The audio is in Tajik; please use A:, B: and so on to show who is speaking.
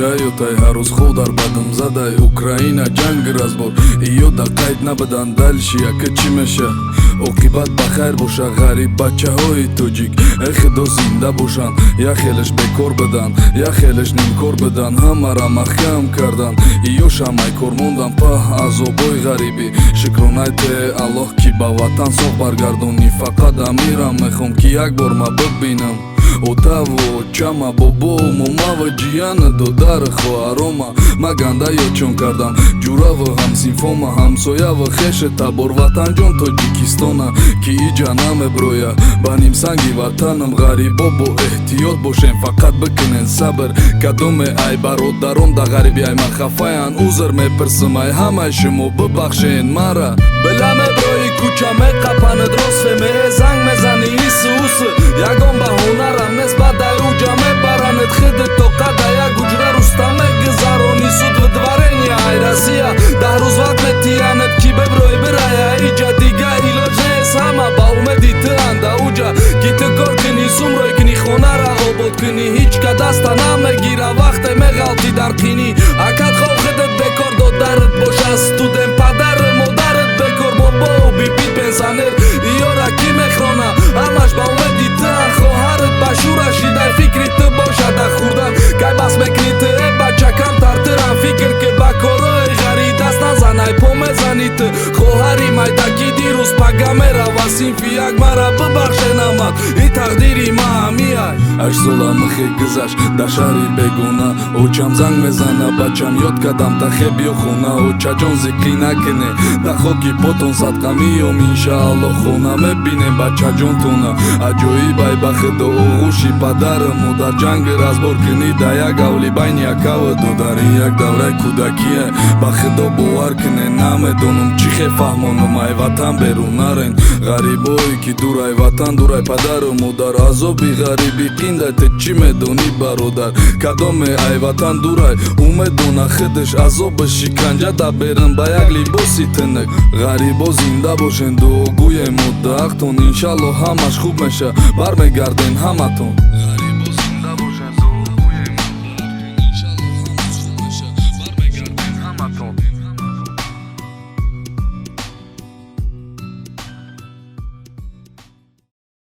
A: чаятай ҳаррӯз худ дар бадам задай Украина ҷанг разбор иё да қайд набадан дальше яка чӣ меша оқибат ба хайр боша ғариб бачаҳои тоҷик худо зинда бошанд як хелеш бекор бидан як хелеш нимкор бидан ҳамара маҳкам кардан иё шамъаи кор мондан паҳ азобои ғарибӣ шукронайте аллоҳ ки ба ватан соғ баргардонӣ фақат амирам мехом ки як бор ма бибинам отаво чама бобо момава ҷияна додар хоҳарома ма ганда ёчон кардам ҷураву ҳамсинфома ҳамсояву хеше табор ватанҷон тоҷикистона ки иҷа намеброя ба нимсанги ватанам ғарибо бо эҳтиёт бошем фақат бикунен сабр кадоме ай бародарон да ғарибӣ ай ман хафаян узр мепирсам ай ҳамаи шумо бибахшен мара била меброи кӯча меқапанед росфе меҳе занг мезани исуси ягон баҳонарам нест бадай уҷа мебаранед хиди тоқада як уҷра руста мегузарони суд видварения ай россия даҳ рӯз вақт метиянед ки беброи бирая иҷа дига илоҷ нест ҳама ба умеди тианда уҷа ки ту кор кунӣ сумрой кунӣ хонара обод кунӣ ҳеҷ ка даста намегира вақте меғалтӣ дар қинӣ акад хоб хидат бекор додарат боша студент падару модарат бекор бобо биби пенсионер иёра ки мехрона ҳамаш ба умеди тан хоҳарат ба шураши дар фикри ту бошада хурдан кай бас мекунӣ ту бача камтар тирам фикр ки ба корои ғари даст назанай по мезани ту хоҳари майдаки дирӯз пага мерава синфи як мара бибахшенамад и тақдири маҳамияй 8 сола михе гузашт дар шаҳри бегона очам занг мезана бачам ёд кардам тахе биё хона очаҷон зикӣ накуне дар хоки потон садқа миём иншааллоҳ хона мебинем бачаҷонтона аҷоибай ба худо оғӯши падару модар ҷанги разбор кунӣ да як авли байни якаву додар ин як давраи кӯдакие ба худо бовар куне намедонам чӣ хе фаҳмонам ай ватан берун нарен ғарибое ки дурай ватан дурай падару модар азоби ғарибӣ қиндай те чӣ медонӣ бародар кадоме ай ватан дурай умедона худаш азоби шиканҷа да берин ба як либоси тинак ғарибо зинда бошен дуогӯем муддақтон иншаллоҳ ҳамаш хуб меша бармегарден ҳаматон.